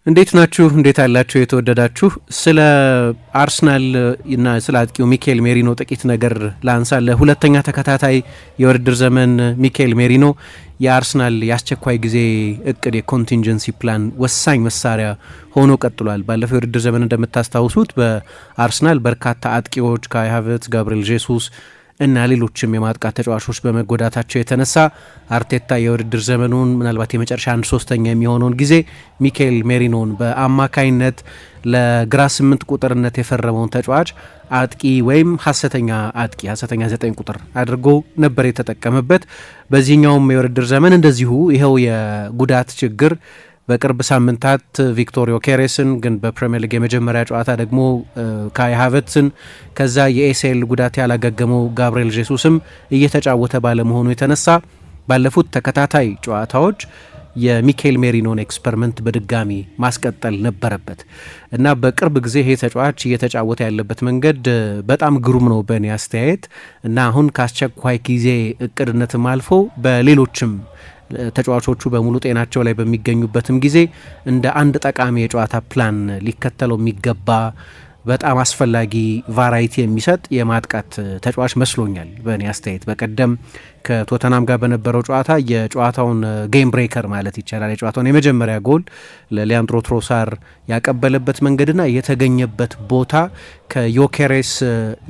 እንዴት ናችሁ? እንዴት አላችሁ? የተወደዳችሁ ስለ አርሰናል እና ስለ አጥቂው ሚኬል ሜሪኖ ጥቂት ነገር ላንሳ። ለሁለተኛ ተከታታይ የውድድር ዘመን ሚኬል ሜሪኖ የአርሰናል የአስቸኳይ ጊዜ እቅድ የኮንቲንጀንሲ ፕላን ወሳኝ መሳሪያ ሆኖ ቀጥሏል። ባለፈው የውድድር ዘመን እንደምታስታውሱት በአርሰናል በርካታ አጥቂዎች ካይ ሃቨርትዝ፣ ጋብሪኤል ጄሱስ እና ሌሎችም የማጥቃት ተጫዋቾች በመጎዳታቸው የተነሳ አርቴታ የውድድር ዘመኑን ምናልባት የመጨረሻ 1/3 የሚሆነውን ጊዜ ሚኬል ሜሪኖን በአማካይነት ለግራ 8 ቁጥርነት የፈረመውን ተጫዋች አጥቂ ወይም ሀሰተኛ አጥቂ ሀሰተኛ 9 ቁጥር አድርጎ ነበር የተጠቀመበት። በዚህኛውም የውድድር ዘመን እንደዚሁ ይኸው የጉዳት ችግር በቅርብ ሳምንታት ቪክቶር ዮኬሬስን ግን በፕሪሚየር ሊግ የመጀመሪያ ጨዋታ ደግሞ ካይ ሃቨርትዝን ከዛ የኤሲኤል ጉዳት ያላገገመው ጋብሪኤል ጄሱስም እየተጫወተ ባለመሆኑ የተነሳ ባለፉት ተከታታይ ጨዋታዎች የሚኬል ሜሪኖን ኤክስፐሪመንት በድጋሚ ማስቀጠል ነበረበት እና በቅርብ ጊዜ ይሄ ተጫዋች እየተጫወተ ያለበት መንገድ በጣም ግሩም ነው በእኔ አስተያየት እና አሁን ከአስቸኳይ ጊዜ እቅድነትም አልፎ በሌሎችም ተጫዋቾቹ በሙሉ ጤናቸው ላይ በሚገኙበትም ጊዜ እንደ አንድ ጠቃሚ የጨዋታ ፕላን ሊከተለው የሚገባ በጣም አስፈላጊ ቫራይቲ የሚሰጥ የማጥቃት ተጫዋች መስሎኛል በእኔ አስተያየት። በቀደም ከቶተናም ጋር በነበረው ጨዋታ የጨዋታውን ጌም ብሬከር ማለት ይቻላል የጨዋታውን የመጀመሪያ ጎል ለሊያንድሮ ትሮሳር ያቀበለበት መንገድና የተገኘበት ቦታ ከዮኬሬስ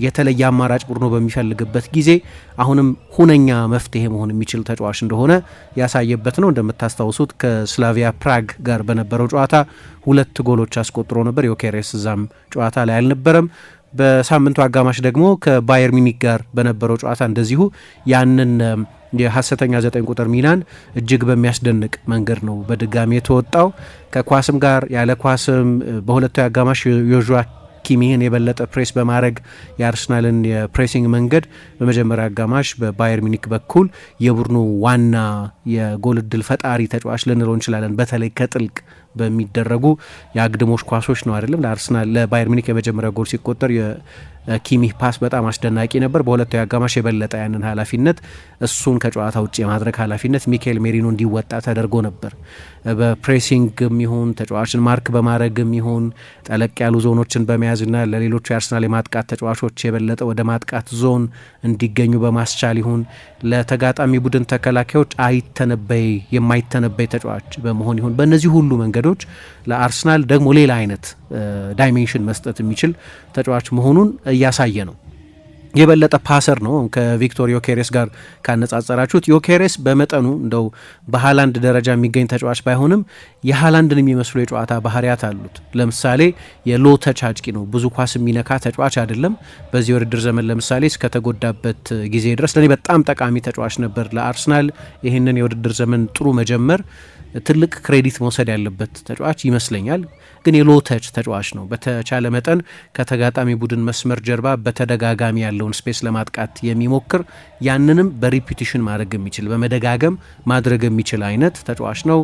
የተለየ አማራጭ ቡድኖ በሚፈልግበት ጊዜ አሁንም ሁነኛ መፍትሄ መሆን የሚችል ተጫዋች እንደሆነ ያሳየበት ነው። እንደምታስታውሱት ከስላቪያ ፕራግ ጋር በነበረው ጨዋታ 2 ጎሎች አስቆጥሮ ነበር። ዮኬሬስ እዛም ጨዋታ ላይ አልነበረም። በሳምንቱ አጋማሽ ደግሞ ከባየር ሚኒክ ጋር በነበረው ጨዋታ እንደዚሁ ያንን የሀሰተኛ 9 ቁጥር ሚናን እጅግ በሚያስደንቅ መንገድ ነው በድጋሚ የተወጣው። ከኳስም ጋር ያለ ኳስም በሁለቱ አጋማሽ ዮዥዋ ኪሚህን የበለጠ ፕሬስ በማድረግ የአርሰናልን የፕሬሲንግ መንገድ በመጀመሪያ አጋማሽ በባየር ሚኒክ በኩል የቡድኑ ዋና የጎል እድል ፈጣሪ ተጫዋች ልንለው እንችላለን። በተለይ ከጥልቅ በሚደረጉ የአግድሞሽ ኳሶች ነው አይደለም። ለአርሰናል ለባየር ሚኒክ የመጀመሪያ ጎል ሲቆጠር የኪሚህ ፓስ በጣም አስደናቂ ነበር። በሁለቱ አጋማሽ የበለጠ ያንን ኃላፊነት እሱን ከጨዋታ ውጭ የማድረግ ኃላፊነት ሚኬል ሜሪኖ እንዲወጣ ተደርጎ ነበር። በፕሬሲንግም ይሁን ተጫዋችን ማርክ በማድረግም ይሁን ጠለቅ ያሉ ዞኖችን በመያዝና ለሌሎቹ የአርሰናል የማጥቃት ተጫዋቾች የበለጠ ወደ ማጥቃት ዞን እንዲገኙ በማስቻል ይሁን ለተጋጣሚ ቡድን ተከላካዮች የማይተነበይ ተጫዋች በመሆን ይሁን በእነዚህ ሁሉ መንገዶች ለአርሰናል ደግሞ ሌላ አይነት ዳይሜንሽን መስጠት የሚችል ተጫዋች መሆኑን እያሳየ ነው። የበለጠ ፓሰር ነው። ከቪክቶር ዮኬሬስ ጋር ካነጻጸራችሁት ዮኬሬስ በመጠኑ እንደው በሃላንድ ደረጃ የሚገኝ ተጫዋች ባይሆንም የሃላንድን የሚመስሉ የጨዋታ ባህሪያት አሉት። ለምሳሌ የሎ ተች አጥቂ ነው። ብዙ ኳስ የሚነካ ተጫዋች አይደለም። በዚህ የውድድር ዘመን ለምሳሌ እስከተጎዳበት ጊዜ ድረስ ለእኔ በጣም ጠቃሚ ተጫዋች ነበር ለአርሰናል። ይህንን የውድድር ዘመን ጥሩ መጀመር ትልቅ ክሬዲት መውሰድ ያለበት ተጫዋች ይመስለኛል። ግን የሎ ተች ተጫዋች ነው። በተቻለ መጠን ከተጋጣሚ ቡድን መስመር ጀርባ በተደጋጋሚ ያለውን ስፔስ ለማጥቃት የሚሞክር ያንንም በሪፒቲሽን ማድረግ የሚችል በመደጋገም ማድረግ የሚችል አይነት ተጫዋች ነው።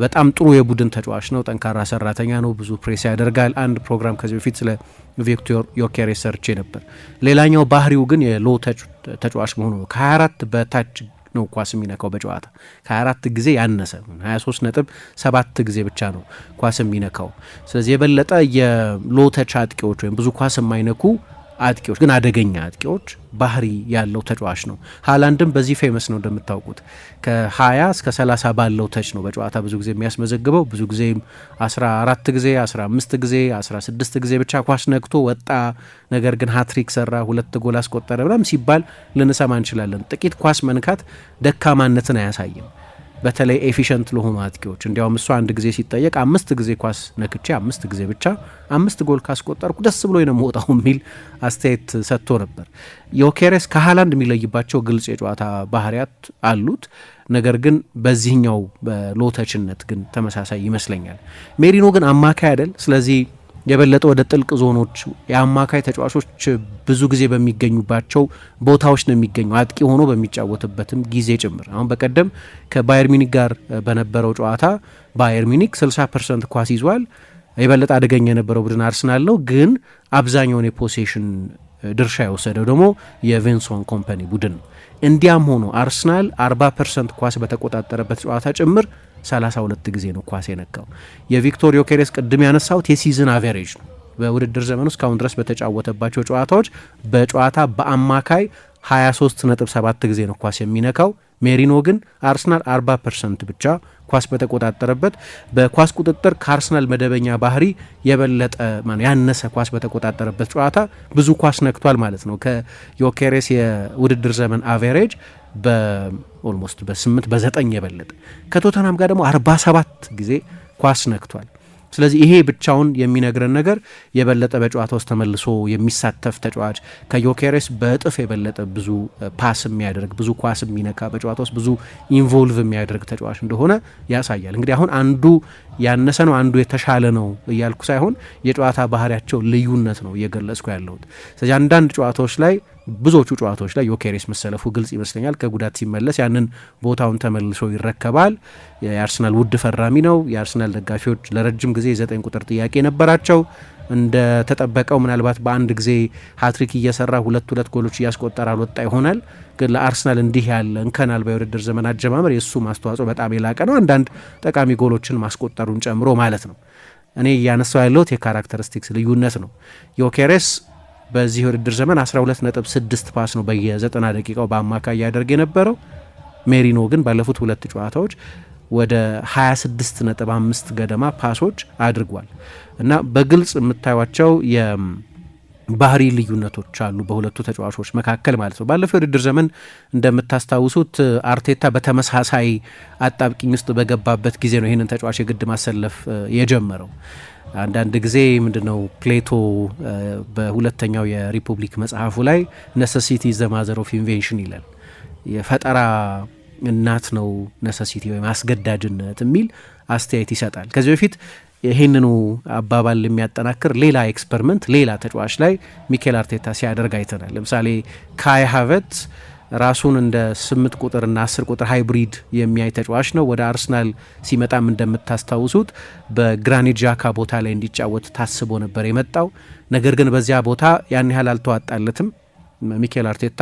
በጣም ጥሩ የቡድን ተጫዋች ነው። ጠንካራ ሰራተኛ ነው። ብዙ ፕሬስ ያደርጋል። አንድ ፕሮግራም ከዚህ በፊት ስለ ቪክቶር ዮኬሬስ ሰርቼ ነበር። ሌላኛው ባህሪው ግን የሎ ተች ተጫዋች መሆኑ ነው። ከ24 በታች ነው ኳስ የሚነካው በጨዋታ ከ24 ጊዜ ያነሰ 23.7 ጊዜ ብቻ ነው ኳስ የሚነካው። ስለዚህ የበለጠ የሎተች አጥቂዎች ወይም ብዙ ኳስ የማይነኩ አጥቂዎች ግን አደገኛ አጥቂዎች ባህሪ ያለው ተጫዋች ነው። ሃላንድም በዚህ ፌመስ ነው እንደምታውቁት ከ20 እስከ 30 ባለው ተች ነው በጨዋታ ብዙ ጊዜ የሚያስመዘግበው። ብዙ ጊዜ 14 ጊዜ 15 ጊዜ 16 ጊዜ ብቻ ኳስ ነክቶ ወጣ፣ ነገር ግን ሃትሪክ ሰራ፣ 2 ጎል አስቆጠረ ብላም ሲባል ልንሰማ እንችላለን። ጥቂት ኳስ መንካት ደካማነትን አያሳይም። በተለይ ኤፊሽንት ለሆኑ አጥቂዎች እንዲያውም እሱ አንድ ጊዜ ሲጠየቅ 5 ጊዜ ኳስ ነክቼ 5 ጊዜ ብቻ 5 ጎል ካስቆጠርኩ ደስ ብሎ ነው የምወጣው የሚል አስተያየት ሰጥቶ ነበር። ዮኬሬስ ከሃላንድ የሚለይባቸው ግልጽ የጨዋታ ባህሪያት አሉት። ነገር ግን በዚህኛው በሎተችነት ግን ተመሳሳይ ይመስለኛል። ሜሪኖ ግን አማካይ አይደል። ስለዚህ የበለጠ ወደ ጥልቅ ዞኖች የአማካይ ተጫዋቾች ብዙ ጊዜ በሚገኙባቸው ቦታዎች ነው የሚገኙ አጥቂ ሆኖ በሚጫወትበትም ጊዜ ጭምር። አሁን በቀደም ከባየር ሚኒክ ጋር በነበረው ጨዋታ ባየር ሚኒክ 60% ኳስ ይዟል። የበለጠ አደገኛ የነበረው ቡድን አርሰናል ነው። ግን አብዛኛውን የፖሴሽን ድርሻ የወሰደው ደግሞ የቪንሰንት ኮምፓኒ ቡድን ነው። እንዲያም ሆኖ አርሰናል 40% ኳስ በተቆጣጠረበት ጨዋታ ጭምር 32 ጊዜ ነው ኳስ የነካው። የቪክቶር ዮኬሬስ ቅድም ያነሳውት የሲዝን አቨሬጅ ነው። በውድድር ዘመን ውስጥ ካሁን ድረስ በተጫወተባቸው ጨዋታዎች በጨዋታ በአማካይ 23.7 ጊዜ ነው ኳስ የሚነካው። ሜሪኖ ግን አርሰናል 40% ብቻ ኳስ በተቆጣጠረበት በኳስ ቁጥጥር ከአርሰናል መደበኛ ባህሪ የበለጠ ያነሰ ኳስ በተቆጣጠረበት ጨዋታ ብዙ ኳስ ነክቷል ማለት ነው። ከዮኬሬስ የውድድር ዘመን አቬሬጅ በኦልሞስት በ8 በ9 የበለጠ ከቶተናም ጋር ደግሞ 47 ጊዜ ኳስ ነክቷል። ስለዚህ ይሄ ብቻውን የሚነግረን ነገር የበለጠ በጨዋታ ውስጥ ተመልሶ የሚሳተፍ ተጫዋች ከዮኬሬስ በእጥፍ የበለጠ ብዙ ፓስ የሚያደርግ ብዙ ኳስ የሚነካ በጨዋታ ውስጥ ብዙ ኢንቮልቭ የሚያደርግ ተጫዋች እንደሆነ ያሳያል። እንግዲህ አሁን አንዱ ያነሰ ነው አንዱ የተሻለ ነው እያልኩ ሳይሆን የጨዋታ ባህሪያቸው ልዩነት ነው እየገለጽኩ ያለሁት። ስለዚህ አንዳንድ ጨዋታዎች ላይ ብዙዎቹ ጨዋታዎች ላይ ዮኬሬስ መሰለፉ ግልጽ ይመስለኛል። ከጉዳት ሲመለስ ያንን ቦታውን ተመልሶ ይረከባል። የአርሰናል ውድ ፈራሚ ነው። የአርሰናል ደጋፊዎች ለረጅም ጊዜ የ9 ቁጥር ጥያቄ ነበራቸው። እንደ ተጠበቀው ምናልባት በአንድ ጊዜ ሃትሪክ እየሰራ ሁለት ጎሎች እያስቆጠረ አልወጣ ይሆናል። ግን ለአርሰናል እንዲህ ያለ እንከን አልባ የውድድር ዘመን አጀማመር የእሱ ማስተዋጽኦ በጣም የላቀ ነው። አንዳንድ ጠቃሚ ጎሎችን ማስቆጠሩን ጨምሮ ማለት ነው። እኔ እያነሳው ያለሁት የካራክተሪስቲክስ ልዩነት ነው። ዮኬሬስ በዚህ የውድድር ዘመን 12.6 ፓስ ነው በየ90 ደቂቃው በአማካይ ያደርግ የነበረው። ሜሪኖ ግን ባለፉት ሁለት ጨዋታዎች ወደ 26.5 ገደማ ፓሶች አድርጓል እና በግልጽ የምታዩቸው የባህሪ ልዩነቶች አሉ በሁለቱ ተጫዋቾች መካከል ማለት ነው። ባለፈው የውድድር ዘመን እንደምታስታውሱት አርቴታ በተመሳሳይ አጣብቂኝ ውስጥ በገባበት ጊዜ ነው ይህንን ተጫዋች የግድ ማሰለፍ የጀመረው። አንዳንድ ጊዜ ምንድነው ፕሌቶ በሁለተኛው የሪፑብሊክ መጽሐፉ ላይ ነሰሲቲ ዘ ማዘር ኦፍ ኢንቬንሽን ይላል። የፈጠራ እናት ነው ነሰሲቲ ወይም አስገዳጅነት የሚል አስተያየት ይሰጣል። ከዚህ በፊት ይህንኑ አባባል የሚያጠናክር ሌላ ኤክስፐሪመንት ሌላ ተጫዋች ላይ ሚኬል አርቴታ ሲያደርግ አይተናል። ለምሳሌ ካይ ሃቨርትዝ ራሱን እንደ 8 ቁጥርና 10 ቁጥር ሃይብሪድ የሚያይ ተጫዋች ነው። ወደ አርሰናል ሲመጣም እንደምታስታውሱት በግራኒት ዣካ ቦታ ላይ እንዲጫወት ታስቦ ነበር የመጣው። ነገር ግን በዚያ ቦታ ያን ያህል አልተዋጣለትም። ሚኬል አርቴታ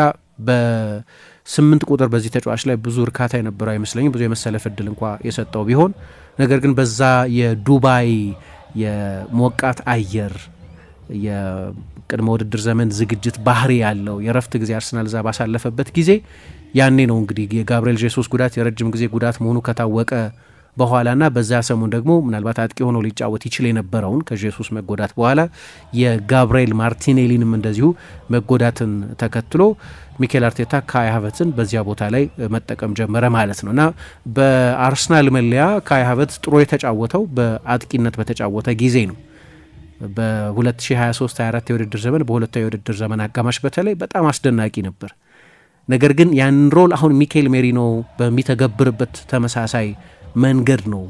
በ8 ቁጥር በዚህ ተጫዋች ላይ ብዙ እርካታ የነበረው አይመስለኝም፣ ብዙ የመሰለፍ እድል እንኳ የሰጠው ቢሆን። ነገር ግን በዛ የዱባይ የሞቃት አየር የቅድመ ውድድር ዘመን ዝግጅት ባህሪ ያለው የረፍት ጊዜ አርሰናል ዛ ባሳለፈበት ጊዜ ያኔ ነው እንግዲህ የጋብርኤል ጄሱስ ጉዳት የረጅም ጊዜ ጉዳት መሆኑ ከታወቀ በኋላና በዛ ሰሞን ደግሞ ምናልባት አጥቂ ሆኖ ሊጫወት ይችል የነበረውን ከጄሱስ መጎዳት በኋላ የጋብርኤል ማርቲኔሊንም እንደዚሁ መጎዳትን ተከትሎ ሚኬል አርቴታ ካይ ሃቨርትዝን በዚያ ቦታ ላይ መጠቀም ጀመረ ማለት ነው እና በአርሰናል መለያ ካይ ሃቨርትዝ ጥሩ የተጫወተው በአጥቂነት በተጫወተ ጊዜ ነው። በ2023-24 የውድድር ዘመን በሁለታዊ የውድድር ዘመን አጋማሽ በተለይ በጣም አስደናቂ ነበር። ነገር ግን ያንን ሮል አሁን ሚኬል ሜሪኖ በሚተገብርበት ተመሳሳይ መንገድ ነው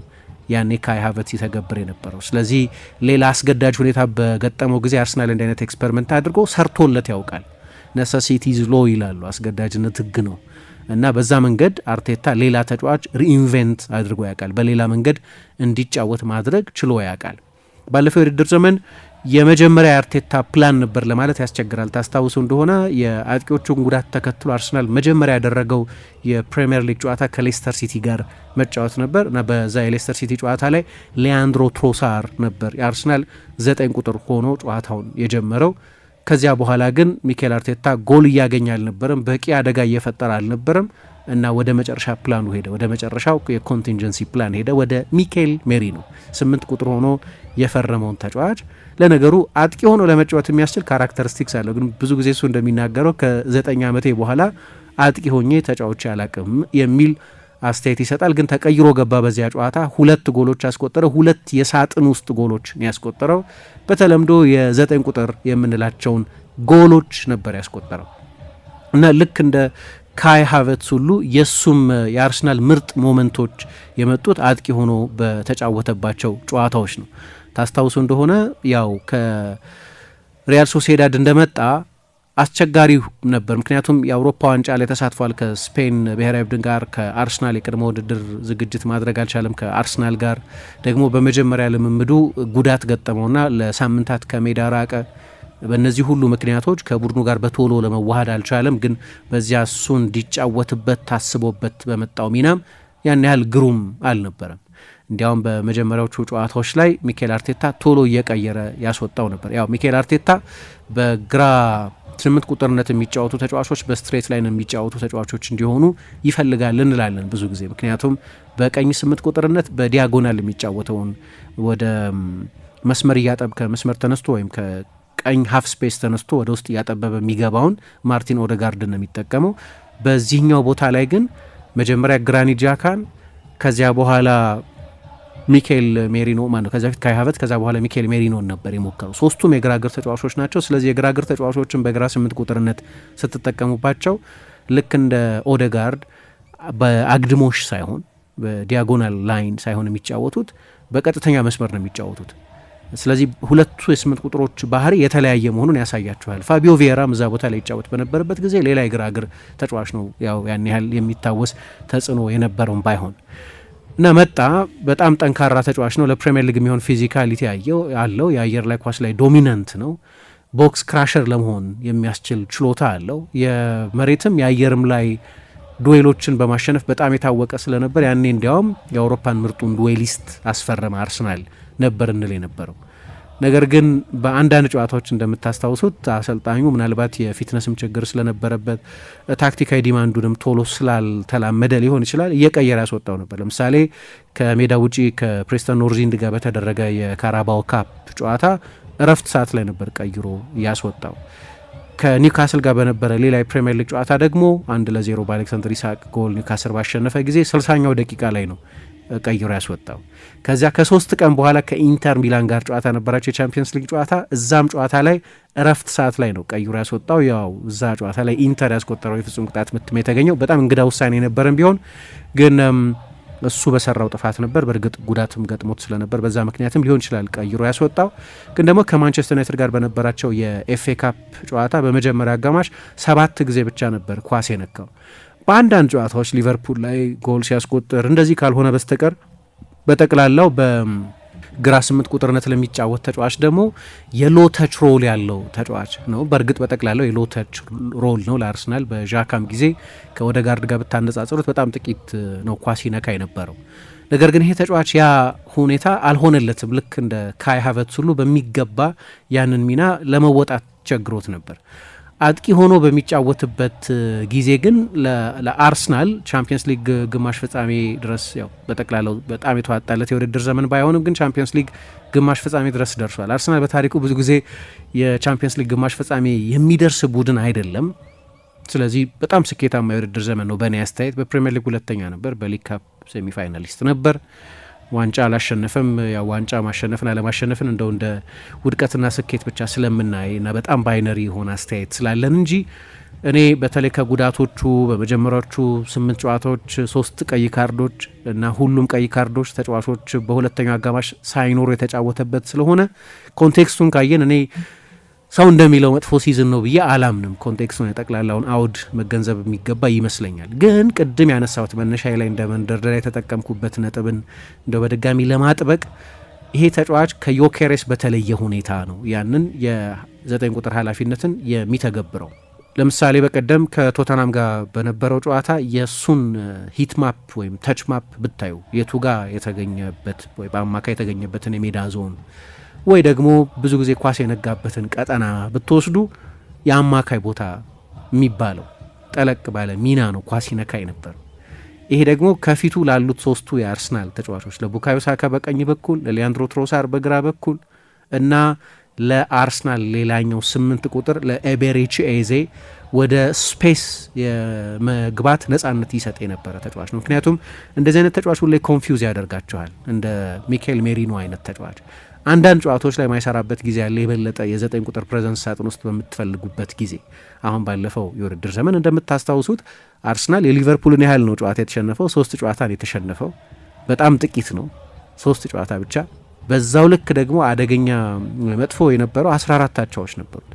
ያኔ ካይ ሃቨርትዝ ሲተገብር የነበረው። ስለዚህ ሌላ አስገዳጅ ሁኔታ በገጠመው ጊዜ አርሰናል እንዲህ አይነት ኤክስፐሪመንት አድርጎ ሰርቶለት ያውቃል። ነሰሲቲዝ ሎ ይላሉ፣ አስገዳጅነት ህግ ነው እና በዛ መንገድ አርቴታ ሌላ ተጫዋች ሪኢንቨንት አድርጎ ያውቃል። በሌላ መንገድ እንዲጫወት ማድረግ ችሎ ያውቃል። ባለፈው የውድድር ዘመን የመጀመሪያ የአርቴታ ፕላን ነበር ለማለት ያስቸግራል። ታስታውሱ እንደሆነ የአጥቂዎቹን ጉዳት ተከትሎ አርሰናል መጀመሪያ ያደረገው የፕሪሚየር ሊግ ጨዋታ ከሌስተር ሲቲ ጋር መጫወት ነበር እና በዛ የሌስተር ሲቲ ጨዋታ ላይ ሊያንድሮ ትሮሳር ነበር የአርሰናል 9 ቁጥር ሆኖ ጨዋታውን የጀመረው። ከዚያ በኋላ ግን ሚኬል አርቴታ ጎል እያገኘ አልነበረም፣ በቂ አደጋ እየፈጠረ አልነበረም እና ወደ መጨረሻ ፕላኑ ሄደ። ወደ መጨረሻው የኮንቲንጀንሲ ፕላን ሄደ፣ ወደ ሚኬል ሜሪኖ 8 ቁጥር ሆኖ የፈረመውን ተጫዋች። ለነገሩ አጥቂ ሆኖ ለመጫወት የሚያስችል ካራክተሪስቲክስ አለው። ግን ብዙ ጊዜ እሱ እንደሚናገረው ከ9 ዓመቴ በኋላ አጥቂ ሆኜ ተጫዋች አላቅም የሚል አስተያየት ይሰጣል። ግን ተቀይሮ ገባ በዚያ ጨዋታ 2 ጎሎች ያስቆጠረ፣ 2 የሳጥን ውስጥ ጎሎች ያስቆጠረው። በተለምዶ የ9 ቁጥር የምንላቸውን ጎሎች ነበር ያስቆጠረው እና ልክ እንደ ካይ ሃቨርትዝ ሁሉ የሱም የአርሰናል ምርጥ ሞመንቶች የመጡት አጥቂ ሆኖ በተጫወተባቸው ጨዋታዎች ነው። ታስታውሱ እንደሆነ ያው ከሪያል ሶሲዳድ እንደመጣ አስቸጋሪ ነበር። ምክንያቱም የአውሮፓ ዋንጫ ላይ ተሳትፏል ከስፔን ብሔራዊ ቡድን ጋር። ከአርሰናል የቅድመ ውድድር ዝግጅት ማድረግ አልቻለም። ከአርሰናል ጋር ደግሞ በመጀመሪያ ልምምዱ ጉዳት ገጠመውና ለሳምንታት ከሜዳ ራቀ። በእነዚህ ሁሉ ምክንያቶች ከቡድኑ ጋር በቶሎ ለመዋሃድ አልቻለም። ግን በዚያ እሱ እንዲጫወትበት ታስቦበት በመጣው ሚናም ያን ያህል ግሩም አልነበረም። እንዲያውም በመጀመሪያዎቹ ጨዋታዎች ላይ ሚኬል አርቴታ ቶሎ እየቀየረ ያስወጣው ነበር። ያው ሚኬል አርቴታ በግራ 8 ቁጥርነት የሚጫወቱ ተጫዋቾች በስትሬት ላይን የሚጫወቱ ተጫዋቾች እንዲሆኑ ይፈልጋል እንላለን ብዙ ጊዜ። ምክንያቱም በቀኝ 8 ቁጥርነት በዲያጎናል የሚጫወተውን ወደ መስመር ከመስመር ተነስቶ ወይም ከቀኝ ሀፍ ስፔስ ተነስቶ ወደ ውስጥ እያጠበበ የሚገባውን ማርቲን ኦዴጋርድ ነው የሚጠቀመው። በዚህኛው ቦታ ላይ ግን መጀመሪያ ግራኒት ዣካን ከዚያ በኋላ ሚኬል ሜሪኖ ማነው ከዚያ በፊት ካይ ሃቨርትዝ ከዛ በኋላ ሚኬል ሜሪኖን ነበር የሞከረው። ሶስቱም የግራ እግር ተጫዋቾች ናቸው። ስለዚህ የግራ እግር ተጫዋቾችን በግራ 8 ቁጥርነት ስትጠቀሙባቸው ልክ እንደ ኦዴጋርድ በአግድሞሽ ሳይሆን በዲያጎናል ላይን ሳይሆን የሚጫወቱት በቀጥተኛ መስመር ነው የሚጫወቱት። ስለዚህ ሁለቱ የ8 ቁጥሮች ባህሪ የተለያየ መሆኑን ያሳያችኋል። ፋቢዮ ቪዬራም እዛ ቦታ ላይ ይጫወት በነበረበት ጊዜ ሌላ የግራ እግር ተጫዋች ነው፣ ያው ያን ያህል የሚታወስ ተጽዕኖ የነበረውም ባይሆን እና መጣ። በጣም ጠንካራ ተጫዋች ነው። ለፕሪሚየር ሊግ የሚሆን ፊዚካሊቲ አለው። የአየር ላይ ኳስ ላይ ዶሚናንት ነው። ቦክስ ክራሸር ለመሆን የሚያስችል ችሎታ አለው። የመሬትም የአየርም ላይ ዱዌሎችን በማሸነፍ በጣም የታወቀ ስለነበር ያኔ እንዲያውም የአውሮፓን ምርጡን ዱዌሊስት አስፈረመ አርሰናል ነበር እንል የነበረው። ነገር ግን በአንዳንድ ጨዋታዎች እንደምታስታውሱት አሰልጣኙ ምናልባት የፊትነስም ችግር ስለነበረበት ታክቲካዊ ዲማንዱንም ቶሎ ስላልተላመደ ሊሆን ይችላል እየቀየረ ያስወጣው ነበር። ለምሳሌ ከሜዳ ውጪ ከፕሬስተን ኖርዚንድ ጋር በተደረገ የካራባው ካፕ ጨዋታ እረፍት ሰዓት ላይ ነበር ቀይሮ ያስወጣው። ከኒውካስል ጋር በነበረ ሌላ የፕሪሚየር ሊግ ጨዋታ ደግሞ 1-0 በአሌክሳንደር ኢሳቅ ጎል ኒውካስል ባሸነፈ ጊዜ 60ኛው ደቂቃ ላይ ነው ቀይሮ ያስወጣው። ከዚያ ከ3 ቀን በኋላ ከኢንተር ሚላን ጋር ጨዋታ ነበራቸው፣ የቻምፒየንስ ሊግ ጨዋታ። እዛም ጨዋታ ላይ እረፍት ሰዓት ላይ ነው ቀይሮ ያስወጣው። ያው እዛ ጨዋታ ላይ ኢንተር ያስቆጠረው የፍጹም ቅጣት ምትም የተገኘው በጣም እንግዳ ውሳኔ የነበረን ቢሆን ግን እሱ በሰራው ጥፋት ነበር። በእርግጥ ጉዳትም ገጥሞት ስለነበር በዛ ምክንያትም ሊሆን ይችላል ቀይሮ ያስወጣው። ግን ደግሞ ከማንቸስተር ዩናይትድ ጋር በነበራቸው የኤፍኤ ካፕ ጨዋታ በመጀመሪያ አጋማሽ 7 ጊዜ ብቻ ነበር ኳስ የነካው። በአንዳንድ ጨዋታዎች ሊቨርፑል ላይ ጎል ሲያስቆጥር እንደዚህ ካልሆነ በስተቀር በጠቅላላው በግራ 8 ቁጥርነት ለሚጫወት ተጫዋች ደግሞ የሎ ተች ሮል ያለው ተጫዋች ነው። በእርግጥ በጠቅላላው የሎ ተች ሮል ነው ለአርሰናል። በዣካም ጊዜ ከኦዴጋርድ ጋር ብታነጻጽሩት በጣም ጥቂት ነው ኳስ ይነካ የነበረው። ነገር ግን ይሄ ተጫዋች ያ ሁኔታ አልሆነለትም። ልክ እንደ ካይ ሃቨርትዝ ሁሉ በሚገባ ያንን ሚና ለመወጣት ቸግሮት ነበር። አጥቂ ሆኖ በሚጫወትበት ጊዜ ግን ለአርሰናል ቻምፒየንስ ሊግ ግማሽ ፍጻሜ ድረስ ያው በጠቅላላው በጣም የተዋጣለት የውድድር ዘመን ባይሆንም ግን ቻምፒየንስ ሊግ ግማሽ ፍጻሜ ድረስ ደርሷል። አርሰናል በታሪኩ ብዙ ጊዜ የቻምፒየንስ ሊግ ግማሽ ፍጻሜ የሚደርስ ቡድን አይደለም። ስለዚህ በጣም ስኬታማ የውድድር ዘመን ነው በእኔ አስተያየት። በፕሪሚየር ሊግ ሁለተኛ ነበር፣ በሊግ ካፕ ሴሚፋይናሊስት ነበር። ዋንጫ አላሸነፈም። ያው ዋንጫ ማሸነፍን አለማሸነፍን እንደው እንደ ውድቀትና ስኬት ብቻ ስለምናይ እና በጣም ባይነሪ የሆነ አስተያየት ስላለን እንጂ እኔ በተለይ ከጉዳቶቹ በመጀመሪያዎቹ 8 ጨዋታዎች 3 ቀይ ካርዶች እና ሁሉም ቀይ ካርዶች ተጫዋቾች በሁለተኛው አጋማሽ ሳይኖሩ የተጫወተበት ስለሆነ ኮንቴክስቱን ካየን እኔ ሰው እንደሚለው መጥፎ ሲዝን ነው ብዬ አላምንም። ኮንቴክስቱን የጠቅላላውን አውድ መገንዘብ የሚገባ ይመስለኛል። ግን ቅድም ያነሳሁት መነሻ ላይ እንደ መንደርደሪያ የተጠቀምኩበት ነጥብን እንደው በድጋሚ ለማጥበቅ ይሄ ተጫዋች ከዮኬሬስ በተለየ ሁኔታ ነው ያንን የ9 ቁጥር ኃላፊነትን የሚተገብረው። ለምሳሌ በቀደም ከቶተናም ጋር በነበረው ጨዋታ የሱን ሂት ማፕ ወይም ተች ማፕ ብታዩ የቱ ጋር የተገኘበት ወይ በአማካይ የተገኘበትን የሜዳ ዞን ወይ ደግሞ ብዙ ጊዜ ኳስ የነጋበትን ቀጠና ብትወስዱ የአማካይ ቦታ የሚባለው ጠለቅ ባለ ሚና ነው ኳስ ይነካ የነበረው። ይሄ ደግሞ ከፊቱ ላሉት 3ቱ የአርሰናል ተጫዋቾች ለቡካዮ ሳካ በቀኝ በኩል፣ ለሊያንድሮ ትሮሳር በግራ በኩል እና ለአርሰናል ሌላኛው 8 ቁጥር ለኤቤሬቺ ኤዜ ወደ ስፔስ የመግባት ነጻነት ይሰጥ የነበረ ተጫዋች ነው። ምክንያቱም እንደዚህ አይነት ተጫዋች ሁሌ ኮንፊውዝ ያደርጋቸዋል። እንደ ሚኬል ሜሪኖ አይነት ተጫዋች አንዳንድ ጨዋታዎች ላይ ማይሰራበት ጊዜ ያለ የበለጠ የ9 ቁጥር ፕሬዘንስ ሳጥን ውስጥ በምትፈልጉበት ጊዜ አሁን ባለፈው የውድድር ዘመን እንደምታስታውሱት አርሰናል የሊቨርፑልን ያህል ነው ጨዋታ የተሸነፈው። 3 ጨዋታ ነው የተሸነፈው። በጣም ጥቂት ነው 3 ጨዋታ ብቻ። በዛው ልክ ደግሞ አደገኛ መጥፎ የነበረው 14 አቻዎች ነበሩት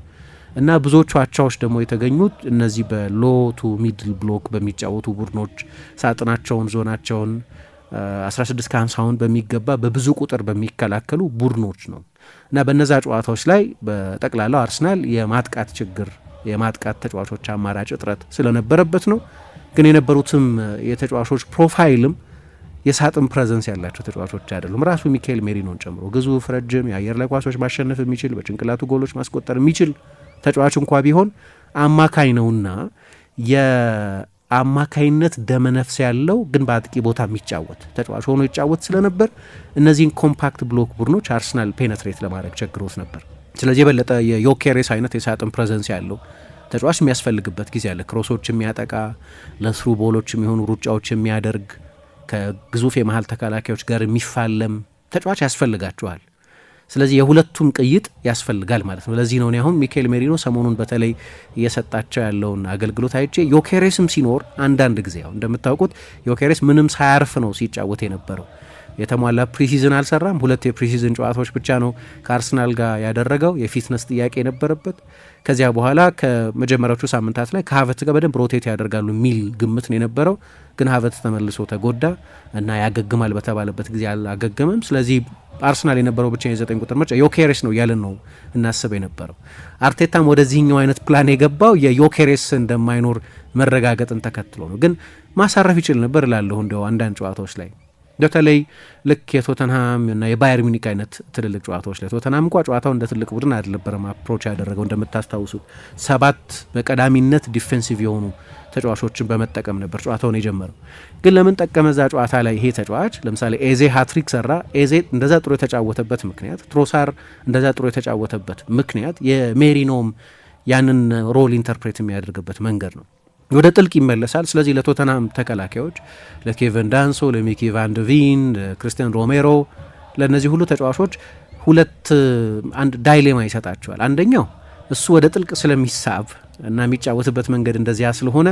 እና ብዙዎቹ አቻዎች ደግሞ የተገኙት እነዚህ በሎ ቱ ሚድል ብሎክ በሚጫወቱ ቡድኖች ሳጥናቸውን ዞናቸውን 16 ከ50ውን በሚገባ በብዙ ቁጥር በሚከላከሉ ቡድኖች ነው እና በነዛ ጨዋታዎች ላይ በጠቅላላው አርሰናል የማጥቃት ችግር የማጥቃት ተጫዋቾች አማራጭ እጥረት ስለነበረበት ነው። ግን የነበሩትም የተጫዋቾች ፕሮፋይልም የሳጥን ፕሬዘንስ ያላቸው ተጫዋቾች አይደሉም። ራሱ ሚካኤል ሜሪኖን ጨምሮ ግዙፍ፣ ረጅም፣ የአየር ላይ ኳሶች ማሸነፍ የሚችል በጭንቅላቱ ጎሎች ማስቆጠር የሚችል ተጫዋች እንኳ ቢሆን አማካኝ ነውና የአማካይነት ደመነፍስ ያለው ግን በአጥቂ ቦታ የሚጫወት ተጫዋች ሆኖ ይጫወት ስለነበር እነዚህን ኮምፓክት ብሎክ ቡድኖች አርሰናል ፔነትሬት ለማድረግ ቸግሮት ነበር። ስለዚህ የበለጠ የዮኬሬስ አይነት የሳጥን ፕሬዘንስ ያለው ተጫዋች የሚያስፈልግበት ጊዜ አለ። ክሮሶች የሚያጠቃ ለስሩ ቦሎች የሚሆኑ ሩጫዎች የሚያደርግ ከግዙፍ የመሀል ተከላካዮች ጋር የሚፋለም ተጫዋች ያስፈልጋቸዋል። ስለዚህ የሁለቱም ቅይጥ ያስፈልጋል ማለት ነው። ለዚህ ነው አሁን ሚካኤል ሜሪኖ ሰሞኑን በተለይ እየሰጣቸው ያለውን አገልግሎት አይቼ ዮኬሬስም ሲኖር አንዳንድ ጊዜ ያው እንደምታውቁት ዮኬሬስ ምንም ሳያርፍ ነው ሲጫወት የነበረው። የተሟላ ፕሪሲዝን አልሰራም። 2 የፕሪሲዝን ጨዋታዎች ብቻ ነው ከአርሰናል ጋር ያደረገው። የፊትነስ ጥያቄ የነበረበት ከዚያ በኋላ ከመጀመሪያዎቹ ሳምንታት ላይ ከሀቨት ጋር በደንብ ሮቴት ያደርጋሉ የሚል ግምት ነው የነበረው። ግን ሀቨት ተመልሶ ተጎዳ እና ያገግማል በተባለበት ጊዜ አላገገመም። ስለዚህ አርሰናል የነበረው ብቻ የ9 ቁጥር ምርጫ ዮኬሬስ ነው እያለን ነው እናስብ የነበረው። አርቴታም ወደዚህኛው አይነት ፕላን የገባው የዮኬሬስ እንደማይኖር መረጋገጥን ተከትሎ ነው። ግን ማሳረፍ ይችል ነበር እላለሁ እንዲያው አንዳንድ ጨዋታዎች ላይ በተለይ ልክ የቶተንሃም እና የባየር ሚኒክ አይነት ትልልቅ ጨዋታዎች ላይ ቶተንሃም እንኳ ጨዋታው እንደ ትልቅ ቡድን አልነበረም አፕሮች ያደረገው። እንደምታስታውሱት 7 በቀዳሚነት ዲፌንሲቭ የሆኑ ተጫዋቾችን በመጠቀም ነበር ጨዋታውን የጀመረው። ግን ለምን ጠቀመ እዛ ጨዋታ ላይ ይሄ ተጫዋች? ለምሳሌ ኤዜ ሃትሪክ ሰራ። ኤዜ እንደዛ ጥሩ የተጫወተበት ምክንያት፣ ትሮሳር እንደዛ ጥሩ የተጫወተበት ምክንያት የሜሪኖም ያንን ሮል ኢንተርፕሬት የሚያደርግበት መንገድ ነው። ወደ ጥልቅ ይመለሳል። ስለዚህ ለቶተናም ተከላካዮች ለኬቨን ዳንሶ፣ ለሚኪ ቫንደቪን፣ ለክርስቲያን ሮሜሮ ለእነዚህ ሁሉ ተጫዋቾች አንድ ዳይሌማ ይሰጣቸዋል። አንደኛው እሱ ወደ ጥልቅ ስለሚሳብ እና የሚጫወትበት መንገድ እንደዚያ ስለሆነ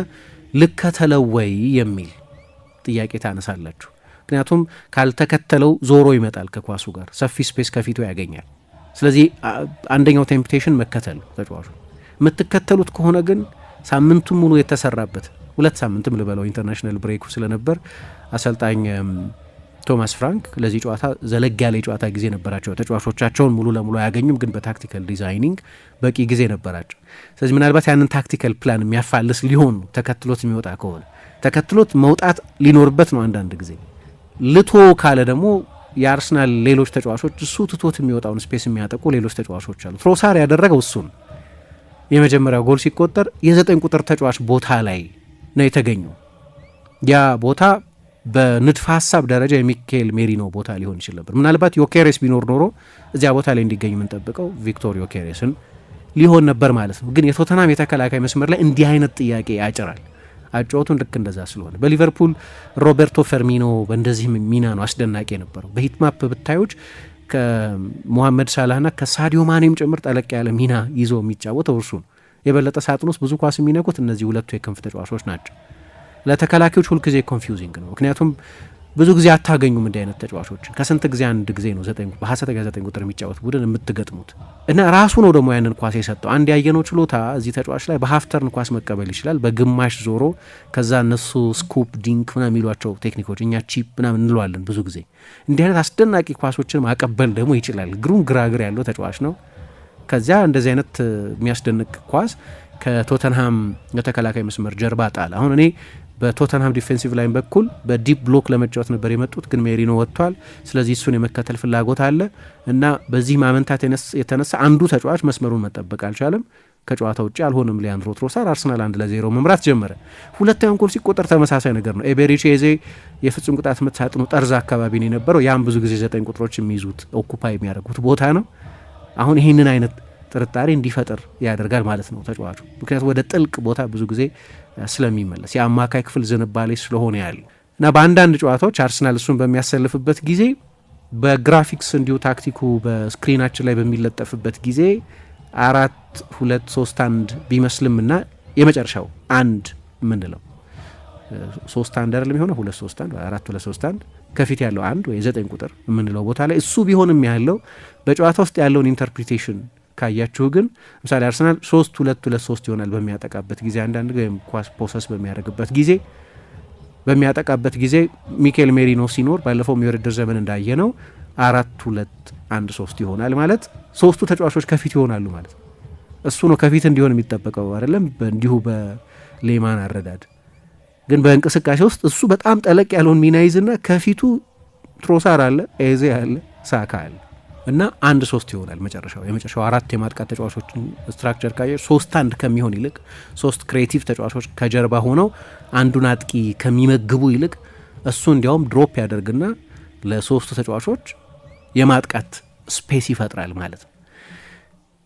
ልከተለወይ የሚል ጥያቄ ታነሳላችሁ። ምክንያቱም ካልተከተለው ዞሮ ይመጣል ከኳሱ ጋር ሰፊ ስፔስ ከፊቱ ያገኛል። ስለዚህ አንደኛው ቴምፕቴሽን መከተል ተጫዋቹ። የምትከተሉት ከሆነ ግን ሳምንቱን ሙሉ የተሰራበት 2 ሳምንትም ልበለው ኢንተርናሽናል ብሬኩ ስለነበር አሰልጣኝ ቶማስ ፍራንክ ለዚህ ጨዋታ ዘለግ ያለ የጨዋታ ጊዜ ነበራቸው። ተጫዋቾቻቸውን ሙሉ ለሙሉ አያገኙም፣ ግን በታክቲካል ዲዛይኒንግ በቂ ጊዜ ነበራቸው። ስለዚህ ምናልባት ያንን ታክቲካል ፕላን የሚያፋልስ ሊሆን ነው። ተከትሎት የሚወጣ ከሆነ ተከትሎት መውጣት ሊኖርበት ነው። አንዳንድ ጊዜ ልቶ ካለ ደግሞ የአርሰናል ሌሎች ተጫዋቾች እሱ ትቶት የሚወጣውን ስፔስ የሚያጠቁ ሌሎች ተጫዋቾች አሉ። ትሮሳር ያደረገው እሱን የመጀመሪያው ጎል ሲቆጠር የ9 ቁጥር ተጫዋች ቦታ ላይ ነው የተገኘው። ያ ቦታ በንድፈ ሀሳብ ደረጃ የሚካኤል ሜሪኖ ቦታ ሊሆን ይችል ነበር። ምናልባት ዮኬሬስ ቢኖር ኖሮ እዚያ ቦታ ላይ እንዲገኝ የምንጠብቀው ቪክቶር ዮኬሬስን ሊሆን ነበር ማለት ነው። ግን የቶተናም የተከላካይ መስመር ላይ እንዲህ አይነት ጥያቄ ያጭራል። አጫወቱን ልክ እንደዛ ስለሆነ በሊቨርፑል ሮቤርቶ ፈርሚኖ በእንደዚህ ሚና ነው አስደናቂ የነበረው። በሂትማፕ ብታዮች ከሞሐመድ ሳላህና ከሳዲዮ ማኔም ጭምር ጠለቅ ያለ ሚና ይዞ የሚጫወተው እርሱ ነው። የበለጠ ሳጥን ውስጥ ብዙ ኳስ የሚነኩት እነዚህ ሁለቱ የክንፍ ተጫዋቾች ናቸው። ለተከላካዮች ሁልጊዜ ኮንፊውዚንግ ነው። ምክንያቱም ብዙ ጊዜ አታገኙም እንዲህ አይነት ተጫዋቾችን። ከስንት ጊዜ አንድ ጊዜ ነው በሀሰተኛ 9 ቁጥር የሚጫወት ቡድን የምትገጥሙት እና ራሱ ነው ደግሞ ያንን ኳስ የሰጠው። አንድ ያየነው ችሎታ እዚህ ተጫዋች ላይ በሀፍተርን ኳስ መቀበል ይችላል፣ በግማሽ ዞሮ ከዛ እነሱ ስኩፕ ዲንክ ምናምን የሚሏቸው ቴክኒኮች እኛ ቺፕ ምናምን እንለዋለን። ብዙ ጊዜ እንዲህ አይነት አስደናቂ ኳሶችን ማቀበል ደግሞ ይችላል። ግሩም ግራግር ያለው ተጫዋች ነው። ከዚያ እንደዚህ አይነት የሚያስደንቅ ኳስ ከቶተንሃም የተከላካይ መስመር ጀርባ ጣል። አሁን እኔ በቶተንሃም ዲፌንሲቭ ላይን በኩል በዲፕ ብሎክ ለመጫወት ነበር የመጡት፣ ግን ሜሪኖ ወጥቷል። ስለዚህ እሱን የመከተል ፍላጎት አለ እና በዚህ ማመንታት የተነሳ አንዱ ተጫዋች መስመሩን መጠበቅ አልቻለም። ከጨዋታ ውጭ አልሆንም ሊያንድሮ ትሮሳር። አርሰናል 1-0 መምራት ጀመረ። ሁለተኛውን ጎል ሲቆጠር ተመሳሳይ ነገር ነው። ኤቤሪቼዜ የፍጹም ቅጣት ምት ሳጥኑ ጠርዝ አካባቢ ነው የነበረው። ያም ብዙ ጊዜ 9 ቁጥሮች የሚይዙት ኦኩፓይ የሚያደርጉት ቦታ ነው። አሁን ይህንን አይነት ጥርጣሬ እንዲፈጥር ያደርጋል ማለት ነው ተጫዋቹ። ምክንያቱም ወደ ጥልቅ ቦታ ብዙ ጊዜ ስለሚመለስ የአማካይ ክፍል ዝንባሌ ስለሆነ ያለው እና በአንዳንድ ጨዋታዎች አርሰናል እሱን በሚያሰልፍበት ጊዜ በግራፊክስ እንዲሁ ታክቲኩ በስክሪናችን ላይ በሚለጠፍበት ጊዜ 4-2-3-1 ቢመስልም እና የመጨረሻው አንድ የምንለው 3-1 አይደለም የሆነ 2-3-1 4-2-3-1 ከፊት ያለው አንድ ወይ 9 ቁጥር የምንለው ቦታ ላይ እሱ ቢሆንም ያለው በጨዋታ ውስጥ ያለውን ኢንተርፕሪቴሽን ካያችሁ ግን ምሳሌ አርሰናል 3-2-2-3 ይሆናል በሚያጠቃበት ጊዜ፣ አንዳንድ ወይም ኳስ ፖሰስ በሚያጠቃበት ጊዜ ሚካኤል ሜሪኖ ሲኖር ባለፈው የውድድር ዘመን እንዳየነው 4-2-1-3 ይሆናል ማለት ሶስቱ ተጫዋቾች ከፊት ይሆናሉ ማለት ነው። እሱ ነው ከፊት እንዲሆን የሚጠበቀው አይደለም እንዲሁ በሌማን አረዳድ። ግን በእንቅስቃሴ ውስጥ እሱ በጣም ጠለቅ ያለውን ሚና ይዝና ከፊቱ ትሮሳር አለ፣ ኤዜ አለ፣ ሳካ አለ እና 1-3 ይሆናል የመጨረሻው 4 የማጥቃት ተጫዋቾችን ስትራክቸር ካየ 3-1 ከሚሆን ይልቅ 3 ክሬቲቭ ተጫዋቾች ከጀርባ ሆነው አንዱን አጥቂ ከሚመግቡ ይልቅ እሱ እንዲያውም ድሮፕ ያደርግና ለሶስቱ ተጫዋቾች የማጥቃት ስፔስ ይፈጥራል ማለት ነው።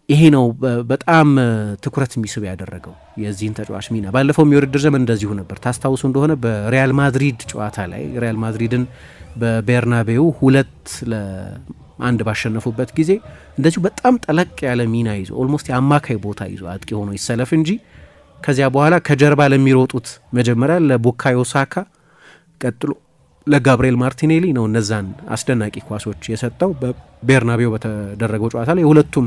ይሄ ነው በጣም ትኩረት የሚስብ ያደረገው የዚህን ተጫዋች ሚና። ባለፈው የውድድር ዘመን እንደዚሁ ነበር። ታስታውሱ እንደሆነ በሪያል ማድሪድ ጨዋታ ላይ ሪያል ማድሪድን በቤርናቤው 2-1 ባሸነፉበት ጊዜ እንደዚሁ በጣም ጠለቅ ያለ ሚና ይዞ ኦልሞስት የአማካይ ቦታ ይዞ አጥቂ ሆኖ ይሰለፍ እንጂ ከዚያ በኋላ ከጀርባ ለሚሮጡት መጀመሪያ ለቡካዮ ሳካ ቀጥሎ ለጋብሪኤል ማርቲኔሊ ነው እነዛን አስደናቂ ኳሶች የሰጠው። በቤርናቤው በተደረገው ጨዋታ ላይ የሁለቱም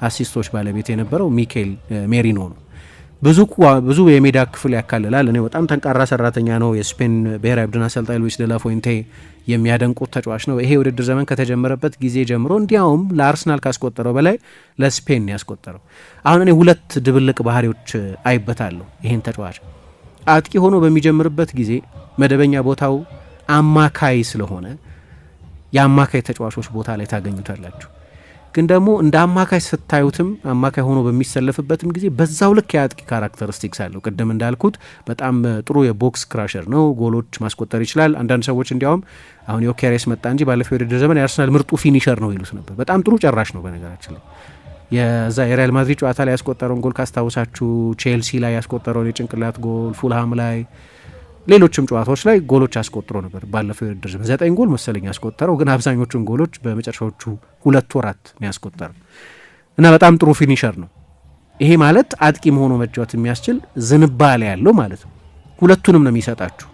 አሲስቶች ባለቤት የነበረው ሚኬል ሜሪኖ ነው። ብዙ የሜዳ ክፍል ያካልላል። እኔ በጣም ጠንካራ ሰራተኛ ነው። የስፔን ብሔራዊ ቡድን አሰልጣኝ ሉዊስ ዴላ ፉዌንቴ የሚያደንቁት ተጫዋች ነው። ይሄ የውድድር ዘመን ከተጀመረበት ጊዜ ጀምሮ እንዲያውም ለአርሰናል ካስቆጠረው በላይ ለስፔን ያስቆጠረው። አሁን እኔ 2 ድብልቅ ባህሪዎች አይበታለሁ ይሄን ተጫዋች። አጥቂ ሆኖ በሚጀምርበት ጊዜ መደበኛ ቦታው አማካይ ስለሆነ የአማካይ ተጫዋቾች ቦታ ላይ ታገኙታላችሁ። ግን ደግሞ እንደ አማካይ ስታዩትም አማካይ ሆኖ በሚሰለፍበትም ጊዜ በዛው ልክ የአጥቂ ካራክተሪስቲክስ አለው። ቅድም እንዳልኩት በጣም ጥሩ የቦክስ ክራሸር ነው። ጎሎች ማስቆጠር ይችላል። አንዳንድ ሰዎች እንዲያውም አሁን ዮኬሬስ መጣ እንጂ ባለፈው የውድድር ዘመን የአርሰናል ምርጡ ፊኒሸር ነው ይሉት ነበር። በጣም ጥሩ ጨራሽ ነው። በነገራችን ላይ የዛ የሪያል ማድሪድ ጨዋታ ላይ ያስቆጠረውን ጎል ካስታውሳችሁ፣ ቼልሲ ላይ ያስቆጠረውን የጭንቅላት ጎል፣ ፉልሃም ላይ፣ ሌሎችም ጨዋታዎች ላይ ጎሎች አስቆጥሮ ነበር። ባለፈው የውድድር ዘመን 9 ጎል መሰለኝ ያስቆጠረው፣ ግን አብዛኞቹን ጎሎች በመጨረሻዎቹ 2 ወራት ነው ያስቆጠረው እና በጣም ጥሩ ፊኒሸር ነው። ይሄ ማለት አጥቂ መሆኑ መጫወት የሚያስችል ዝንባሌ ያለው ማለት ነው። ሁለቱንም ነው የሚሰጣችሁ።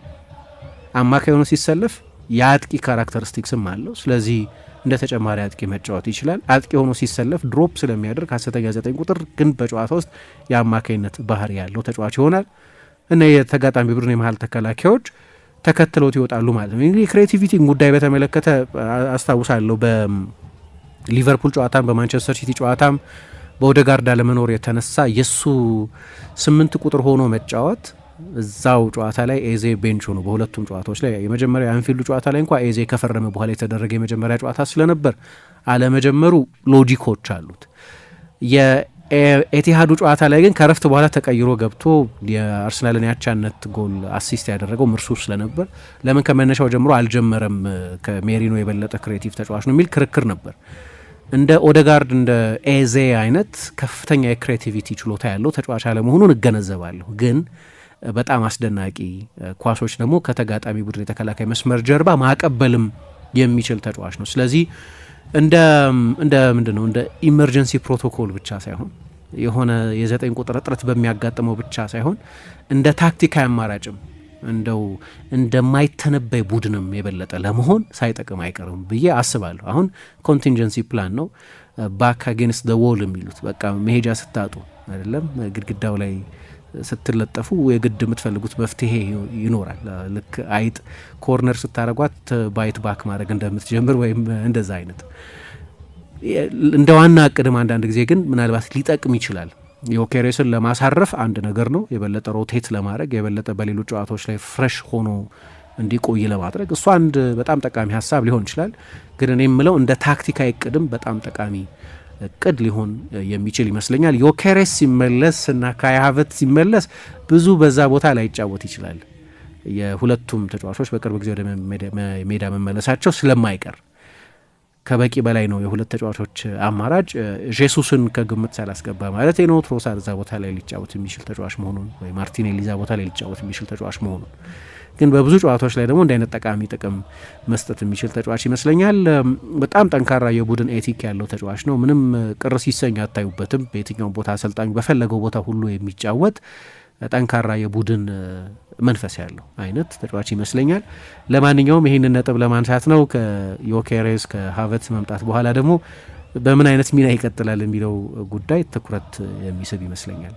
አማካይ ሆኖ ሲሰለፍ የአጥቂ ካራክተሪስቲክስም አለው። ስለዚህ እንደ ተጨማሪ አጥቂ መጫወት ይችላል። አጥቂ ሆኖ ሲሰለፍ ድሮፕ ስለሚያደርግ ሐሰተኛ 9 ቁጥር ግን በጨዋታ ውስጥ የአማካይነት ባህሪ ያለው ተጫዋች ይሆናል እና የተጋጣሚ ቡድን የመሀል ተከላካዮች ተከትሎት ይወጣሉ ማለት ነው። እንግዲህ ክሬቲቪቲ ጉዳይ በተመለከተ አስታውሳለሁ በሊቨርፑል ጨዋታም በማንቸስተር ሲቲ ጨዋታም በኦዴጋርድ አለመኖር የተነሳ የሱ 8 ቁጥር ሆኖ መጫወት እዛው ጨዋታ ላይ ኤዜ ቤንች ሆኖ በሁለቱም ጨዋታዎች ላይ የመጀመሪያ አንፊልዱ ጨዋታ ላይ እንኳን ኤዜ ከፈረመ በኋላ የተደረገ የመጀመሪያ ጨዋታ ስለነበር አለመጀመሩ ሎጂኮች አሉት። የኤቲሃዱ ጨዋታ ላይ ግን ከረፍት በኋላ ተቀይሮ ገብቶ የአርሰናልን ያቻነት ጎል አሲስት ያደረገው ምርሱ ስለነበር ለምን ከመነሻው ጀምሮ አልጀመረም ከሜሪኖ የበለጠ ክሬቲቭ ተጫዋች ነው የሚል ክርክር ነበር። እንደ ኦዴጋርድ እንደ ኤዜ አይነት ከፍተኛ የክሬቲቪቲ ችሎታ ያለው ተጫዋች አለመሆኑን እገነዘባለሁ። ግን በጣም አስደናቂ ኳሶች ደግሞ ከተጋጣሚ ቡድን የተከላካይ መስመር ጀርባ ማቀበልም የሚችል ተጫዋች ነው። ስለዚህ እንደ ምንድነው እንደ ኢመርጀንሲ ፕሮቶኮል ብቻ ሳይሆን የሆነ የ9 ቁጥር እጥረት በሚያጋጥመው ብቻ ሳይሆን እንደ ታክቲካዊ አማራጭም እንደው እንደማይተነበይ ቡድንም የበለጠ ለመሆን ሳይጠቅም አይቀርም ብዬ አስባለሁ። አሁን ኮንቲንጀንሲ ፕላን ነው ባክ አጌንስት ደ ዎል የሚሉት። በቃ መሄጃ ስታጡ አይደለም ግድግዳው ላይ ስትለጠፉ የግድ የምትፈልጉት መፍትሄ ይኖራል። ልክ አይጥ ኮርነር ስታረጓት ባይት ባክ ማድረግ እንደምትጀምር ወይም እንደዛ አይነት እንደ ዋና እቅድም አንዳንድ ጊዜ ግን ምናልባት ሊጠቅም ይችላል። ዮኬሬስን ለማሳረፍ አንድ ነገር ነው፣ የበለጠ ሮቴት ለማድረግ የበለጠ በሌሎች ጨዋታዎች ላይ ፍሬሽ ሆኖ እንዲቆይ ለማድረግ እሱ አንድ በጣም ጠቃሚ ሀሳብ ሊሆን ይችላል። ግን እኔ የምለው እንደ ታክቲካዊ እቅድም በጣም ጠቃሚ እቅድ ሊሆን የሚችል ይመስለኛል። ዮኬሬስ ሲመለስ እና ካይ ሃቨርትዝ ሲመለስ ብዙ በዛ ቦታ ላይ ይጫወት ይችላል። የሁለቱም ተጫዋቾች በቅርብ ጊዜ ወደ ሜዳ መመለሳቸው ስለማይቀር ከበቂ በላይ ነው የሁለት ተጫዋቾች አማራጭ። ጄሱስን ከግምት ሳላስገባ ማለት ነው። ትሮሳር እዛ ቦታ ላይ ሊጫወት የሚችል ተጫዋች መሆኑን ወይ ማርቲኔሊ እዛ ቦታ ላይ ሊጫወት የሚችል ተጫዋች መሆኑን ግን በብዙ ጨዋታዎች ላይ ደግሞ እንደ አይነት ጠቃሚ ጥቅም መስጠት የሚችል ተጫዋች ይመስለኛል። በጣም ጠንካራ የቡድን ኤቲክ ያለው ተጫዋች ነው። ምንም ቅር ሲሰኝ አታዩበትም። በየትኛውም ቦታ አሰልጣኙ በፈለገው ቦታ ሁሉ የሚጫወት ጠንካራ የቡድን መንፈስ ያለው አይነት ተጫዋች ይመስለኛል። ለማንኛውም ይህንን ነጥብ ለማንሳት ነው። ከዮኬሬስ ከሃቨርትዝ መምጣት በኋላ ደግሞ በምን አይነት ሚና ይቀጥላል የሚለው ጉዳይ ትኩረት የሚስብ ይመስለኛል።